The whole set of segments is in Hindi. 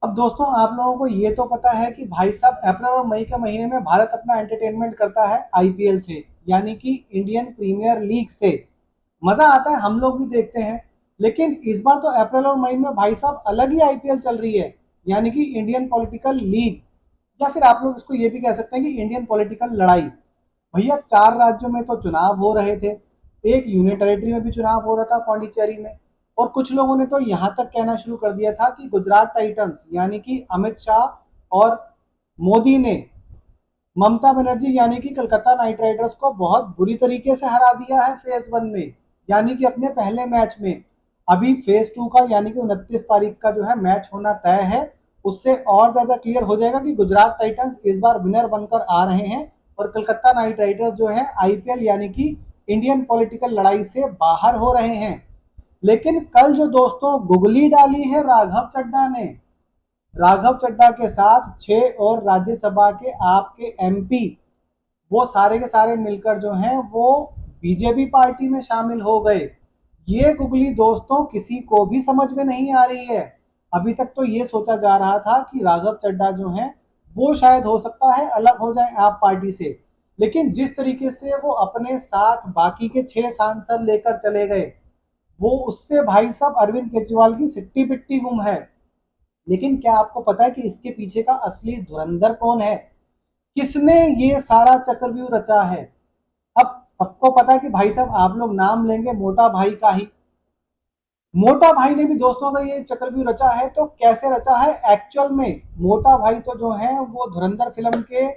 अब दोस्तों आप लोगों को ये तो पता है कि भाई साहब अप्रैल और मई के महीने में भारत अपना एंटरटेनमेंट करता है आईपीएल से, यानी कि इंडियन प्रीमियर लीग से। मजा आता है, हम लोग भी देखते हैं। लेकिन इस बार तो अप्रैल और मई में भाई साहब अलग ही आईपीएल चल रही है, यानी कि इंडियन पॉलिटिकल लीग, या फिर आप लोग इसको ये भी कह सकते हैं कि इंडियन पॉलिटिकल लड़ाई। भैया 4 राज्यों में तो चुनाव हो रहे थे, एक यूनियन टेरिटरी में भी चुनाव हो रहा था पौंडीचेरी में। और कुछ लोगों ने तो यहां तक कहना शुरू कर दिया था कि गुजरात टाइटंस यानी कि अमित शाह और मोदी ने ममता बनर्जी यानी कि कलकत्ता नाइट राइडर्स को बहुत बुरी तरीके से हरा दिया है फेज 1 में, यानी कि अपने पहले मैच में। अभी फेज 2 का यानी कि 29 तारीख का जो है मैच होना तय है। उससे और ज्यादा क्लियर हो जाएगा कि गुजरात टाइटंस इस बार विनर बनकर आ रहे हैं और कलकत्ता नाइट राइडर्स जो है आईपीएल यानी कि इंडियन पॉलिटिकल लड़ाई से बाहर हो रहे हैं। लेकिन कल जो दोस्तों गुगली डाली है राघव चड्ढा ने, राघव चड्ढा के साथ 6 और राज्यसभा के आपके एमपी, वो सारे के सारे मिलकर जो हैं वो बीजेपी पार्टी में शामिल हो गए। ये गुगली दोस्तों किसी को भी समझ में नहीं आ रही है। अभी तक तो ये सोचा जा रहा था कि राघव चड्ढा जो है वो शायद हो सकता है अलग हो जाए आप पार्टी से। लेकिन जिस तरीके से वो अपने साथ बाकी के 6 सांसद लेकर चले गए, वो उससे भाई साहब अरविंद केजरीवाल की सिट्टी पिट्टी गुम है। लेकिन क्या आपको पता है कि इसके पीछे का असली धुरंधर कौन है? किसने ये सारा चक्रव्यूह रचा है? अब सबको पता है कि भाई साहब आप लोग नाम लेंगे मोटा भाई का ही। मोटा भाई ने भी दोस्तों अगर ये चक्रव्यूह रचा है तो कैसे रचा है एक्चुअल में? मोटा भाई तो जो है वो धुरंधर फिल्म के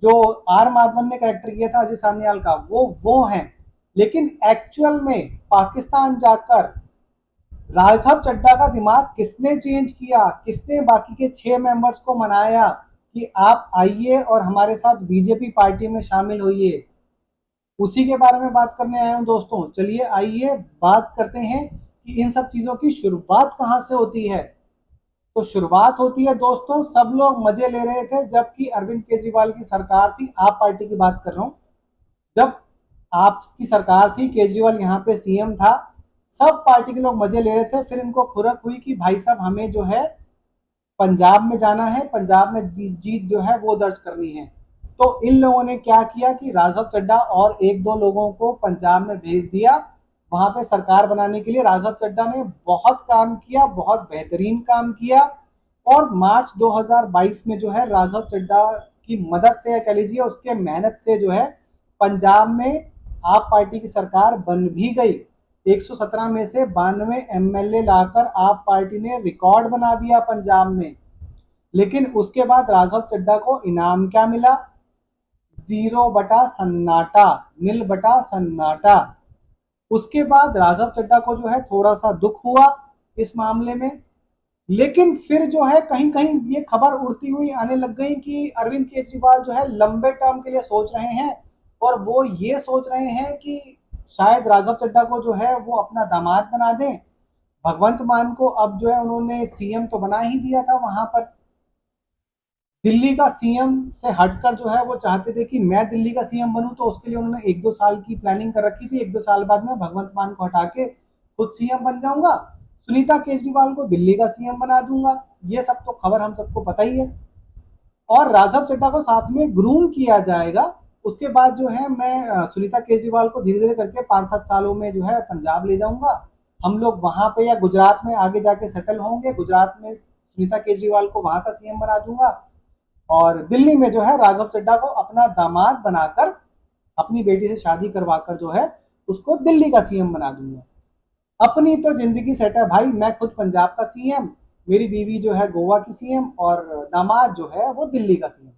जो आर माधवन ने कैरेक्टर किया था अजय सान्याल का, वो है। लेकिन एक्चुअल में पाकिस्तान जाकर राघव चड्ढा का दिमाग किसने चेंज किया? किसने बाकी के 6 मेंबर्स को मनाया कि आप आइए और हमारे साथ बीजेपी पार्टी में शामिल होइए? उसी के बारे में बात करने आया हूं दोस्तों। चलिए आइए बात करते हैं कि इन सब चीजों की शुरुआत कहां से होती है। तो शुरुआत होती है दोस्तों, सब लोग मजे ले रहे थे जबकि अरविंद केजरीवाल की सरकार थी, आप पार्टी की बात कर रहा हूं। जब आपकी सरकार थी, केजरीवाल यहाँ पे सीएम था, सब पार्टी के लोग मजे ले रहे थे। फिर इनको खुरक हुई कि भाई साहब हमें जो है पंजाब में जाना है, पंजाब में जीत जो है वो दर्ज करनी है। तो इन लोगों ने क्या किया कि राघव चड्ढा और एक दो लोगों को पंजाब में भेज दिया वहां पे सरकार बनाने के लिए। राघव चड्ढा ने बहुत काम किया, बहुत बेहतरीन काम किया। और मार्च 2022 में जो है राघव चड्ढा की मदद से या कह लीजिए उसके मेहनत से जो है पंजाब में आप पार्टी की सरकार बन भी गई। 117 में से 92 एमएलए लाकर आप पार्टी ने रिकॉर्ड बना दिया पंजाब में। लेकिन उसके बाद राघव चड्ढा को इनाम क्या मिला? 0 बटा सन्नाटा, नील बटा सन्नाटा। उसके बाद राघव चड्ढा को जो है थोड़ा सा दुख हुआ इस मामले में। लेकिन फिर जो है कहीं कहीं ये खबर उड़ती हुई आने लग गई कि अरविंद केजरीवाल जो है लंबे टर्म के लिए सोच रहे हैं और वो ये सोच रहे हैं कि शायद राघव चड्ढा को जो है वो अपना दामाद बना दें। भगवंत मान को अब जो है उन्होंने सीएम तो बना ही दिया था वहां पर। दिल्ली का सीएम से हटकर जो है वो चाहते थे कि मैं दिल्ली का सीएम बनूं, तो उसके लिए उन्होंने 1-2 साल की प्लानिंग कर रखी थी। 1-2 साल बाद में भगवंत मान को हटा के खुद सीएम बन जाऊंगा, सुनीता केजरीवाल को दिल्ली का सीएम बना दूंगा। ये सब तो खबर हम सबको पता ही है। और राघव चड्ढा को साथ में ग्रूम किया जाएगा। उसके बाद जो है मैं सुनीता केजरीवाल को धीरे धीरे करके 5-7 सालों में जो है पंजाब ले जाऊंगा। हम लोग वहां पे या गुजरात में आगे जाके सेटल होंगे, गुजरात में सुनीता केजरीवाल को वहां का सीएम बना दूंगा और दिल्ली में जो है राघव चड्ढा को अपना दामाद बनाकर अपनी बेटी से शादी करवाकर जो है उसको दिल्ली का सीएम बना दूंगा। अपनी तो जिंदगी सेट है भाई, मैं खुद पंजाब का सीएम, मेरी बीवी जो है गोवा की सीएम और दामाद जो है वो दिल्ली का सीएम।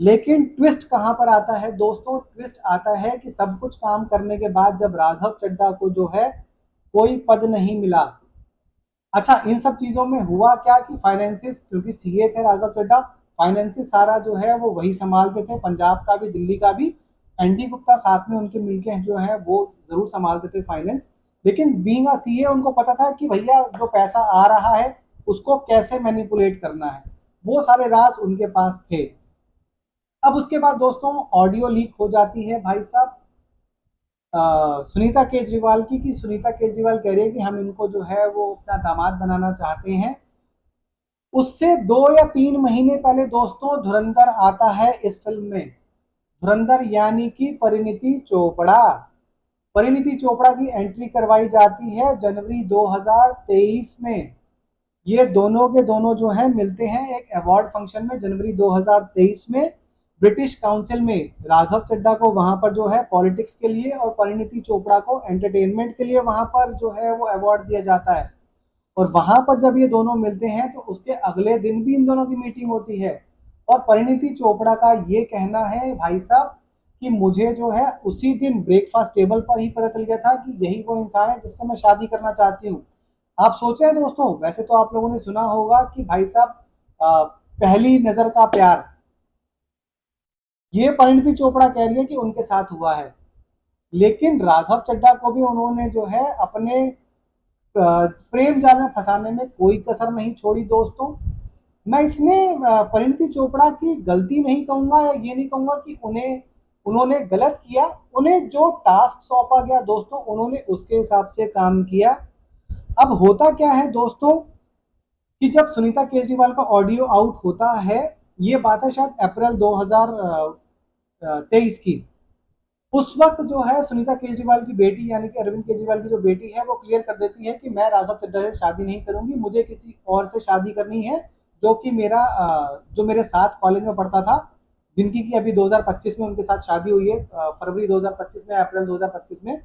लेकिन ट्विस्ट कहां पर आता है दोस्तों? ट्विस्ट आता है कि सब कुछ काम करने के बाद जब राघव चड्ढा को जो है कोई पद नहीं मिला। अच्छा, इन सब चीजों में हुआ क्या कि फाइनेंसिस, क्योंकि सीए थे राघव चड्ढा, फाइनेंसिस सारा जो है वो वही संभालते थे, पंजाब का भी दिल्ली का भी। एनडी गुप्ता साथ में उनके मिलके जो है वो जरूर संभालते थे फाइनेंस। लेकिन बीइंग अ सीए उनको पता था कि भैया जो पैसा आ रहा है उसको कैसे मैनिपुलेट करना है, वो सारे राज उनके पास थे। अब उसके बाद दोस्तों ऑडियो लीक हो जाती है भाई साहब सुनीता केजरीवाल की, कि सुनीता केजरीवाल कह रही है कि हम इनको जो है वो अपना दामाद बनाना चाहते हैं। उससे 2 या 3 महीने पहले दोस्तों धुरंधर आता है इस फिल्म में। धुरंधर यानी कि परिणीति चोपड़ा। परिणीति चोपड़ा की एंट्री करवाई जाती है जनवरी 2023 में। ये दोनों के दोनों जो है मिलते हैं एक अवार्ड फंक्शन में जनवरी 2023 में ब्रिटिश काउंसिल में। राघव चड्ढा को वहां पर जो है पॉलिटिक्स के लिए और परिणीति चोपड़ा को एंटरटेनमेंट के लिए वहां पर जो है वो अवार्ड दिया जाता है। और वहां पर जब ये दोनों मिलते हैं तो उसके अगले दिन भी इन दोनों की मीटिंग होती है। और परिणीति चोपड़ा का ये कहना है भाई साहब कि मुझे जो है उसी दिन ब्रेकफास्ट टेबल पर ही पता चल गया था कि यही वो इंसान है जिससे मैं शादी करना चाहती हूँ। आप सोच रहे हैं दोस्तों, वैसे तो आप लोगों ने सुना होगा कि भाई साहब पहली नजर का प्यार, ये परिणीति चोपड़ा कह रही है कि उनके साथ हुआ है। लेकिन राघव चड्ढा को भी उन्होंने जो है अपने प्रेम जाल में फंसाने में कोई कसर नहीं छोड़ी दोस्तों। मैं इसमें परिणीति चोपड़ा की गलती नहीं कहूंगा या ये नहीं कहूंगा कि उन्होंने गलत किया। उन्हें जो टास्क सौंपा गया दोस्तों उन्होंने उसके हिसाब से काम किया। अब होता क्या है दोस्तों कि जब सुनीता केजरीवाल का ऑडियो आउट होता है, ये बात है शायद अप्रैल 2023 की। उस वक्त जो है सुनीता केजरीवाल की बेटी यानी कि अरविंद केजरीवाल की जो बेटी है वो क्लियर कर देती है कि मैं राघव चड्ढा से शादी नहीं करूंगी, मुझे किसी और से शादी करनी है जो कि जो मेरे साथ कॉलेज में पढ़ता था, जिनकी की अभी 2025 में उनके साथ शादी हुई है, फरवरी 2025 में, अप्रैल 2025 में।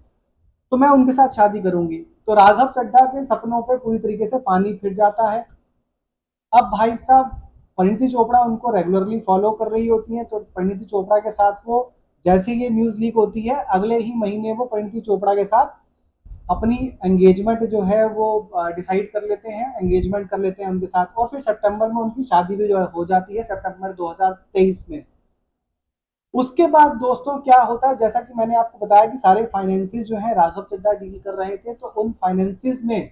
तो मैं उनके साथ शादी करूंगी। तो राघव चड्ढा के सपनों पे पूरी तरीके से पानी फिर जाता है। अब भाई साहब परिणीति चोपड़ा उनको रेगुलरली फॉलो कर रही होती हैं, तो परिणीति चोपड़ा के साथ वो जैसे ये न्यूज लीक होती है अगले ही महीने वो परिणीति चोपड़ा के साथ अपनी एंगेजमेंट जो है वो डिसाइड कर लेते हैं, एंगेजमेंट कर लेते हैं उनके साथ। और फिर सितंबर में उनकी शादी भी जो है हो जाती है, सितंबर 2023 में। उसके बाद दोस्तों क्या होता है, जैसा कि मैंने आपको बताया कि सारे फाइनेंसिस जो है राघव चड्ढा डील कर रहे थे, तो उन फाइनेंसिस में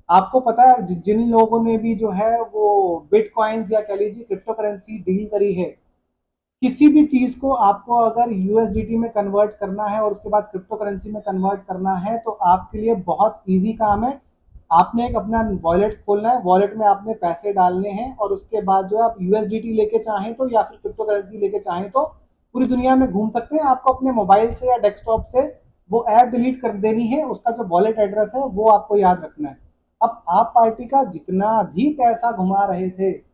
आपको पता है जिन लोगों ने भी जो है वो बिटकॉइंस या कह लीजिए क्रिप्टो करेंसी डील करी है, किसी भी चीज को आपको अगर यूएसडीटी में कन्वर्ट करना है और उसके बाद क्रिप्टो करेंसी में कन्वर्ट करना है तो आपके लिए बहुत इजी काम है। आपने एक अपना वॉलेट खोलना है, वॉलेट में आपने पैसे डालने हैं और उसके बाद जो आप यूएसडीटी लेके चाहें तो या फिर क्रिप्टो करेंसी लेके चाहें तो पूरी दुनिया में घूम सकते हैं। आपको अपने मोबाइल से या डेस्कटॉप से वो ऐप डिलीट कर देनी है, उसका जो वॉलेट एड्रेस है वो आपको याद रखना है। अब आप पार्टी का जितना भी पैसा घुमा रहे थे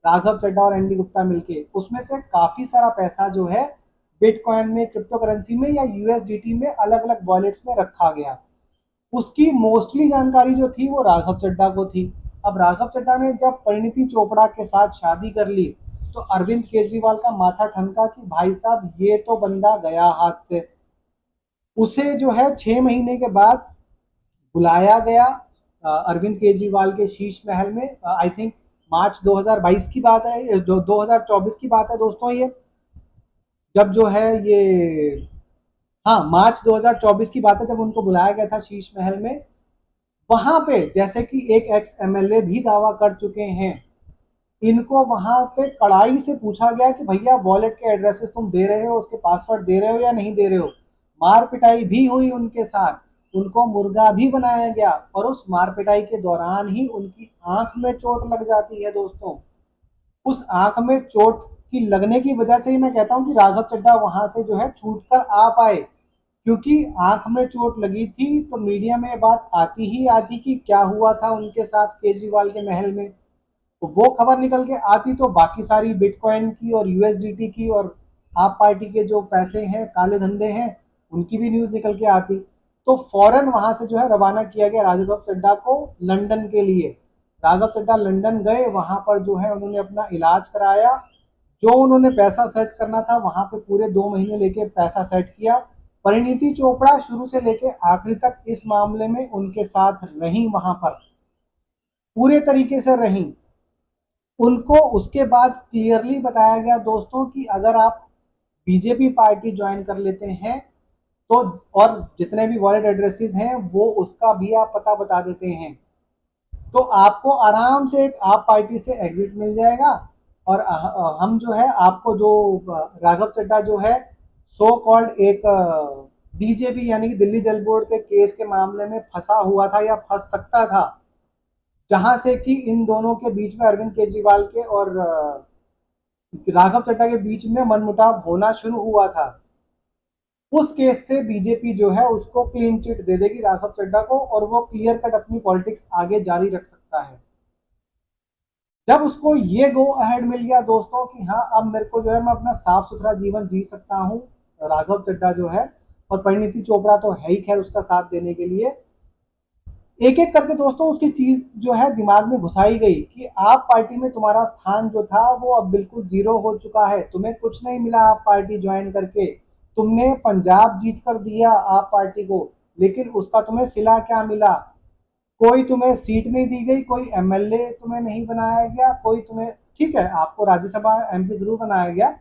राघव चड्ढा और एनडी गुप्ता मिलके, उसमें से काफी सारा पैसा जो है बिटकॉइन में, क्रिप्टो करेंसी में या यूएसडीटी में अलग अलग वॉलेट्स में रखा गया। उसकी मोस्टली जानकारी जो थी वो राघव चड्ढा को थी। अब राघव चड्ढा ने जब परिणीति चोपड़ा के साथ शादी कर ली तो अरविंद केजरीवाल का माथा ठनका कि भाई साहब ये तो बंदा गया हाथ से। उसे जो है 6 महीने के बाद बुलाया गया अरविंद केजरीवाल के शीश महल में। आई थिंक मार्च 2022 की बात है, जो 2024 की बात है दोस्तों ये, जब जो है ये, हाँ मार्च 2024 की बात है जब उनको बुलाया गया था शीश महल में। वहां पे जैसे कि एक एक्स एमएलए भी दावा कर चुके हैं, इनको वहां पे कड़ाई से पूछा गया कि भैया वॉलेट के एड्रेसेस तुम दे रहे हो, उसके पासवर्ड दे रहे हो या नहीं दे रहे हो। मार पिटाई भी हुई उनके साथ, उनको मुर्गा भी बनाया गया और उस मार पिटाई के दौरान ही उनकी आंख में चोट लग जाती है दोस्तों। उस आंख में चोट की लगने की वजह से ही मैं कहता हूं कि राघव चड्ढा वहां से जो है छूट कर आ पाए, क्योंकि आंख में चोट लगी थी तो मीडिया में बात आती ही आती कि क्या हुआ था उनके साथ केजरीवाल के महल में। तो वो खबर निकल के आती तो बाकी सारी बिटकॉइन की और यूएसडीटी की और आप पार्टी के जो पैसे हैं, काले धंधे हैं, उनकी भी न्यूज निकल के आती। तो फौरन वहां से जो है रवाना किया गया राघव चड्ढा को लंदन के लिए। राघव चड्ढा लंदन गए, वहां पर जो है उन्होंने अपना इलाज कराया। जो उन्होंने पैसा सेट करना था वहां पे पूरे 2 महीने लेके पैसा सेट किया। परिणीति चोपड़ा शुरू से लेके आखिरी तक इस मामले में उनके साथ रही, वहां पर पूरे तरीके से रही। उनको उसके बाद क्लियरली बताया गया दोस्तों कि अगर आप बीजेपी पार्टी ज्वाइन कर लेते हैं तो, और जितने भी वॉलेट एड्रेसेस हैं वो उसका भी आप पता बता देते हैं, तो आपको आराम से एक आप पार्टी से एग्जिट मिल जाएगा। और हम जो है आपको जो राघव चड्ढा जो है सो कॉल्ड एक डीजेपी यानी कि दिल्ली जल बोर्ड के केस के मामले में फंसा हुआ था या फंस सकता था, जहां से कि इन दोनों के बीच में, अरविंद केजरीवाल के और राघव चड्ढा के बीच में मनमुटाव होना शुरू हुआ था। उस केस से बीजेपी जो है उसको क्लीन चिट दे देगी राघव चड्ढा को, और वो क्लियर कट अपनी पॉलिटिक्स आगे जारी रख सकता है। जब उसको ये गो अहेड मिल गया दोस्तों कि हाँ अब मेरे को जो है मैं अपना साफ सुथरा जीवन जी सकता हूँ, राघव चड्ढा जो है, और परिणीति चोपड़ा तो है ही खैर उसका साथ देने के लिए, एक एक करके दोस्तों उसकी चीज जो है दिमाग में घुसाई गई कि आप पार्टी में तुम्हारा स्थान जो था वो अब बिल्कुल जीरो हो चुका है, तुम्हें कुछ नहीं मिला आप पार्टी ज्वाइन करके, तुमने पंजाब जीत कर दिया आप पार्टी को, लेकिन उसका तुम्हें सिला क्या मिला? कोई तुम्हें सीट नहीं दी गई, कोई एमएलए तुम्हें नहीं बनाया गया, कोई तुम्हें, ठीक है आपको राज्यसभा एमपी जरूर बनाया गया,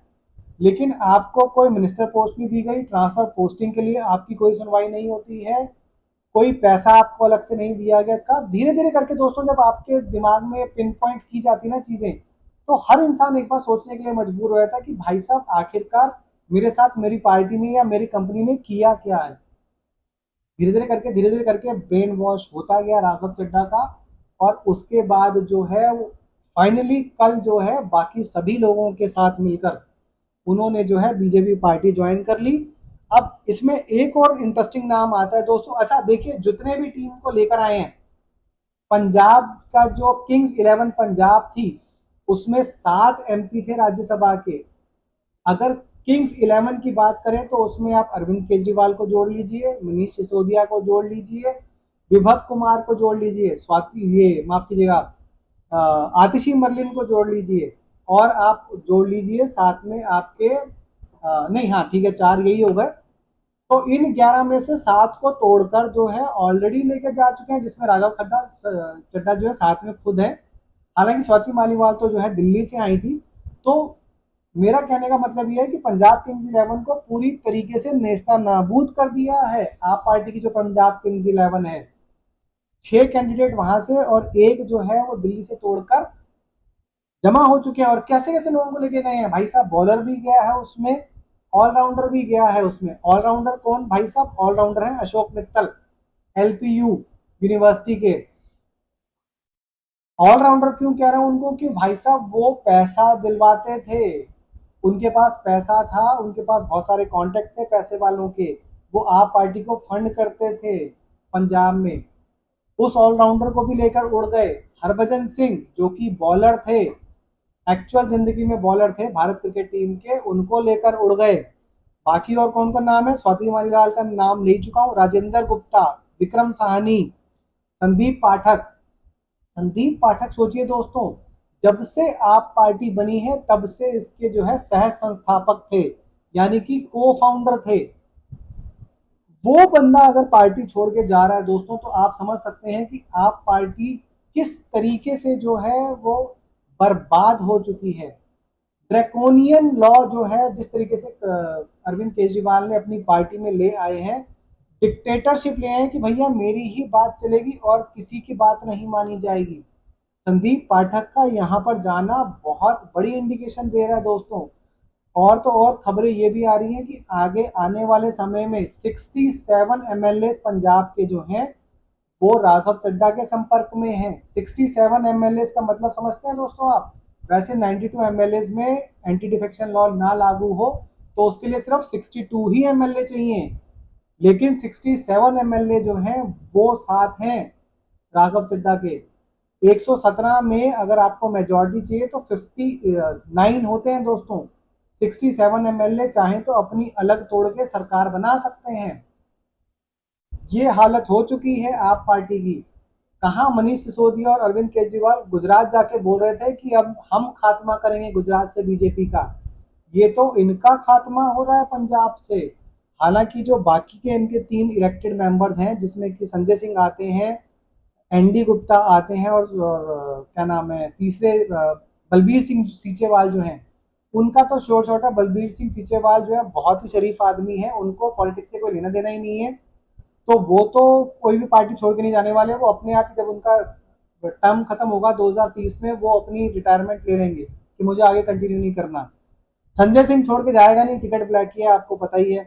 लेकिन आपको कोई मिनिस्टर पोस्ट नहीं दी गई, ट्रांसफर पोस्टिंग के लिए आपकी कोई सुनवाई नहीं होती है, कोई पैसा आपको अलग से नहीं दिया गया इसका। धीरे धीरे करके दोस्तों जब आपके दिमाग में पिन पॉइंट की जाती ना चीजें, तो हर इंसान एक बार सोचने के लिए मजबूर हो जाता है कि भाई साहब आखिरकार मेरे साथ मेरी पार्टी ने या मेरी कंपनी ने किया क्या है। धीरे धीरे करके ब्रेन वॉश होता गया राघव चड्ढा का, और उसके बाद जो है वो फाइनली कल जो है बाकी सभी लोगों के साथ मिलकर उन्होंने जो है बीजेपी पार्टी ज्वाइन कर ली। अब इसमें एक और इंटरेस्टिंग नाम आता है दोस्तों। अच्छा देखिए, जितने भी टीम को लेकर आए हैं, पंजाब का जो किंग्स 11 पंजाब थी उसमें 7 एमपी थे राज्यसभा के। अगर किंग्स 11 की बात करें तो उसमें आप अरविंद केजरीवाल को जोड़ लीजिए, मनीष सिसोदिया को जोड़ लीजिए, विभव कुमार को जोड़ लीजिए, स्वाति ये माफ कीजिएगा आतिशी मरलिन को जोड़ लीजिए, और आप जोड़ लीजिए साथ में आपके नहीं हाँ ठीक है 4 यही हो गए। तो इन 11 में से 7 को तोड़कर जो है ऑलरेडी लेके जा चुके हैं, जिसमें राघव खड्डा चड्ढा जो है साथ में खुद है। हालांकि स्वाति मालीवाल तो जो है दिल्ली से आई थी। तो मेरा कहने का मतलब यह है कि पंजाब किंग्स 11 को पूरी तरीके से नेस्ता नाबूद कर दिया है आप पार्टी की जो पंजाब किंग्स 11 है। 6 कैंडिडेट वहां से और एक जो है वो दिल्ली से तोड़कर जमा हो चुके हैं। और कैसे कैसे लोगों को लेके गए हैं भाई साहब, बॉलर भी गया है उसमें, ऑलराउंडर भी गया है उसमें। ऑलराउंडर कौन भाई साहब? ऑलराउंडर है अशोक मित्तल, एलपीयू यूनिवर्सिटी के। ऑलराउंडर क्यों कह रहा हूं उनको कि भाई साहब वो पैसा दिलवाते थे, उनके पास पैसा था, उनके पास बहुत सारे कॉन्टेक्ट थे पैसे वालों के, वो आप पार्टी को फंड करते थे पंजाब में। उस ऑलराउंडर को भी लेकर उड़ गए। हरभजन सिंह जो कि बॉलर थे, एक्चुअल जिंदगी में बॉलर थे भारत क्रिकेट टीम के, उनको लेकर उड़ गए। बाकी और कौन का नाम है? स्वाति मालीवाल का नाम ले चुका हूं, राजेंद्र गुप्ता, विक्रम साहनी, संदीप पाठक। संदीप पाठक सोचिए दोस्तों, जब से आप पार्टी बनी है तब से इसके जो है सह संस्थापक थे, यानी कि को फाउंडर थे। वो बंदा अगर पार्टी छोड़ के जा रहा है दोस्तों, तो आप समझ सकते हैं कि आप पार्टी किस तरीके से जो है वो बर्बाद हो चुकी है। ड्रैकोनियन लॉ जो है जिस तरीके से अरविंद केजरीवाल ने अपनी पार्टी में ले आए हैं, डिक्टेटरशिप ले आए हैं कि भैया मेरी ही बात चलेगी और किसी की बात नहीं मानी जाएगी। संदीप पाठक का यहाँ पर जाना बहुत बड़ी इंडिकेशन दे रहा है दोस्तों। और तो और खबरें ये भी आ रही हैं कि आगे आने वाले समय में 67 एमएलए पंजाब के जो हैं वो राघव चड्ढा के संपर्क में हैं। 67 एमएलए का मतलब समझते हैं दोस्तों आप? वैसे 92 एमएलए में एंटी डिफेक्शन लॉ ना लागू हो तो उसके लिए सिर्फ 62 ही एमएलए चाहिए, लेकिन 67 एमएलए जो हैं वो साथ हैं राघव चड्ढा के। 117 में अगर आपको मेजोरिटी चाहिए तो 59 होते हैं दोस्तों। 67 एमएलए चाहें तो अपनी अलग तोड़ के सरकार बना सकते हैं। ये हालत हो चुकी है आप पार्टी की। कहाँ मनीष सिसोदिया और अरविंद केजरीवाल गुजरात जाके बोल रहे थे कि अब हम खात्मा करेंगे गुजरात से बीजेपी का, ये तो इनका खात्मा हो रहा है पंजाब से। हालांकि जो बाकी के इनके 3 इलेक्टेड मेंबर्स हैं जिसमें कि संजय सिंह आते हैं, एनडी गुप्ता आते हैं, और क्या नाम है तीसरे बलबीर सिंह सीचेवाल जो हैं, उनका तो शोर शॉट है। बलबीर सिंह सीचेवाल जो है बहुत ही शरीफ आदमी है, उनको पॉलिटिक्स से कोई लेना देना ही नहीं है, तो वो तो कोई भी पार्टी छोड़ के नहीं जाने वाले। वो अपने आप ही जब उनका टर्म खत्म होगा 2030 में वो अपनी रिटायरमेंट ले लेंगे कि मुझे आगे कंटिन्यू नहीं करना। संजय सिंह छोड़ के जाएगा नहीं, टिकट ब्लैक किया आपको पता ही है।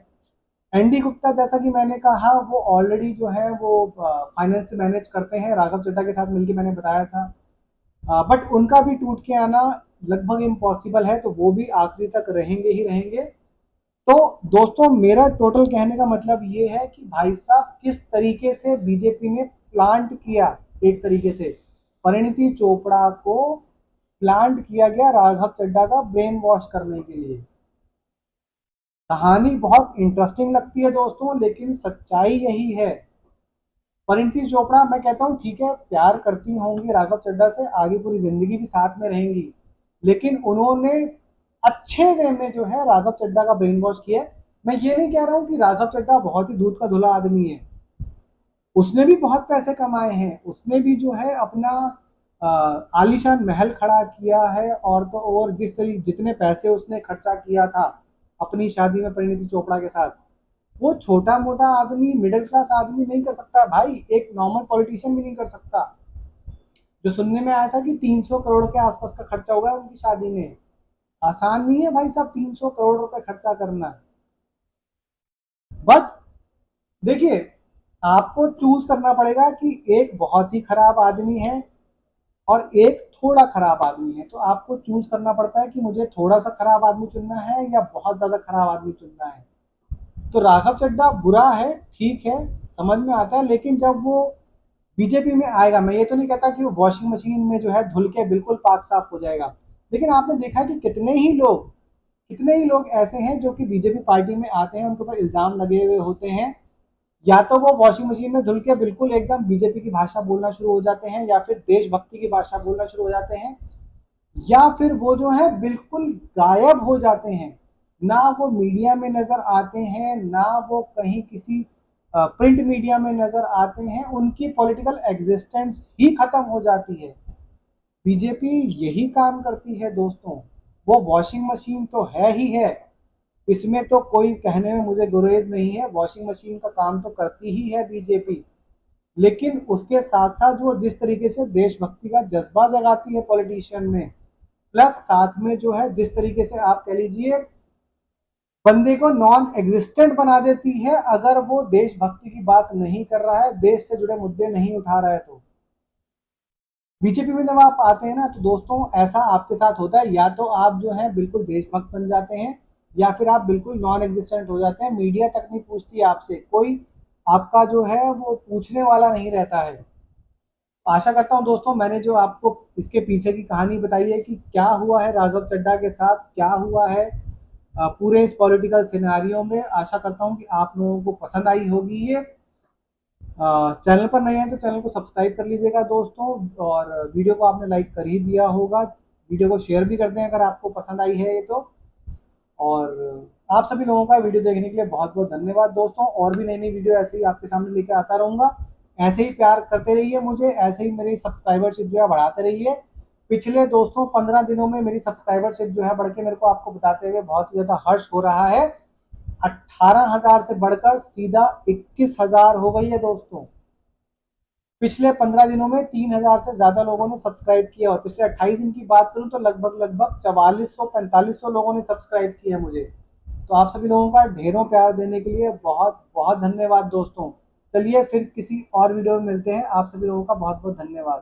एनडी गुप्ता, जैसा कि मैंने कहा, वो ऑलरेडी जो है वो फाइनेंस से मैनेज करते हैं राघव चड्ढा के साथ मिलकर, मैंने बताया था। बट उनका भी टूट के आना लगभग इम्पॉसिबल है, तो वो भी आखिरी तक रहेंगे ही रहेंगे। तो दोस्तों, मेरा टोटल कहने का मतलब ये है कि भाई साहब किस तरीके से बीजेपी ने प्लांट किया, एक तरीके से परिणीति चोपड़ा को प्लांट किया गया राघव चड्ढा का ब्रेन वॉश करने के लिए। कहानी बहुत इंटरेस्टिंग लगती है दोस्तों, लेकिन सच्चाई यही है। परिणीति चोपड़ा, मैं कहता हूँ ठीक है, प्यार करती होंगी राघव चड्ढा से, आगे पूरी जिंदगी भी साथ में रहेंगी, लेकिन उन्होंने अच्छे वे में जो है राघव चड्ढा का ब्रेन वॉश किया। मैं ये नहीं कह रहा हूँ कि राघव चड्ढा बहुत ही दूध का धुला आदमी है, उसने भी बहुत पैसे कमाए हैं, उसने भी जो है अपना आलीशान महल खड़ा किया है, और तो और जिस तरीके जितने पैसे उसने खर्चा किया था अपनी शादी में परिणीति चोपड़ा के साथ, वो छोटा मोटा आदमी, मिडिल क्लास आदमी नहीं कर सकता भाई, एक नॉर्मल पॉलिटिशियन भी नहीं कर सकता। जो सुनने में आया था कि 300 करोड़ के आसपास का खर्चा हुआ है उनकी शादी में, आसान नहीं है भाई साहब 300 करोड़ रुपए खर्चा करना। बट देखिए, आपको चूज करना पड़ेगा कि एक बहुत ही खराब आदमी है और एक थोड़ा खराब आदमी है, तो आपको चूज करना पड़ता है कि मुझे थोड़ा सा खराब आदमी चुनना है या बहुत ज्यादा खराब आदमी चुनना है। तो राघव चड्ढा बुरा है, ठीक है, समझ में आता है, लेकिन जब वो बीजेपी में आएगा, मैं ये तो नहीं कहता कि वो वॉशिंग मशीन में जो है धुल के बिल्कुल पाक साफ हो जाएगा, लेकिन आपने देखा कि कितने ही लोग ऐसे हैं जो कि बीजेपी पार्टी में आते हैं, उनके ऊपर इल्जाम लगे हुए होते हैं, या तो वो वॉशिंग मशीन में धुल के बिल्कुल एकदम बीजेपी की भाषा बोलना शुरू हो जाते हैं, या फिर देशभक्ति की भाषा बोलना शुरू हो जाते हैं, या फिर वो जो है बिल्कुल गायब हो जाते हैं। ना वो मीडिया में नजर आते हैं, ना वो कहीं किसी प्रिंट मीडिया में नजर आते हैं, उनकी पॉलिटिकल एग्जिस्टेंस ही खत्म हो जाती है। बीजेपी यही काम करती है दोस्तों, वो वॉशिंग मशीन तो है ही है, इसमें तो कोई कहने में मुझे गुरेज नहीं है, वॉशिंग मशीन का काम तो करती ही है बीजेपी, लेकिन उसके साथ साथ वो जिस तरीके से देशभक्ति का जज्बा जगाती है पॉलिटिशियन में, प्लस साथ में जो है जिस तरीके से आप कह लीजिए बंदे को नॉन एग्जिस्टेंट बना देती है, अगर वो देशभक्ति की बात नहीं कर रहा है, देश से जुड़े मुद्दे नहीं उठा रहा है। तो बीजेपी में जब आप आते हैं ना, तो दोस्तों ऐसा आपके साथ होता है, या तो आप जो है बिल्कुल देशभक्त बन जाते हैं, या फिर आप बिल्कुल नॉन एग्जिस्टेंट हो जाते हैं, मीडिया तक नहीं पूछती आपसे, कोई आपका जो है वो पूछने वाला नहीं रहता है। आशा करता हूं दोस्तों, मैंने जो आपको इसके पीछे की कहानी बताई है कि क्या हुआ है राघव चड्ढा के साथ, क्या हुआ है पूरे इस पॉलिटिकल सिनेरियो में, आशा करता हूं कि आप लोगों को पसंद आई होगी ये। चैनल पर नए हैं तो चैनल को सब्सक्राइब कर लीजिएगा दोस्तों, और वीडियो को आपने लाइक कर ही दिया होगा, वीडियो को शेयर भी कर दें अगर आपको पसंद आई है ये तो। और आप सभी लोगों का वीडियो देखने के लिए बहुत बहुत धन्यवाद दोस्तों, और भी नई नई वीडियो ऐसे ही आपके सामने लेके आता रहूँगा। ऐसे ही प्यार करते रहिए मुझे, ऐसे ही मेरी सब्सक्राइबरशिप जो है बढ़ाते रहिए। पिछले दोस्तों 15 दिनों में मेरी सब्सक्राइबरशिप जो है बढ़ के मेरे को आपको बताते हुए बहुत ही ज़्यादा हर्ष हो रहा है। 18,000 से बढ़कर सीधा 21,000 हो गई है दोस्तों। पिछले 15 दिनों में 3,000 से ज्यादा लोगों ने सब्सक्राइब किया, और पिछले 28 दिन की बात करूं तो लगभग लगभग 4400-4500 लोगों ने सब्सक्राइब किया है मुझे। तो आप सभी लोगों का ढेरों प्यार देने के लिए बहुत बहुत धन्यवाद दोस्तों। चलिए फिर किसी और वीडियो में मिलते हैं, आप सभी लोगों का बहुत बहुत धन्यवाद।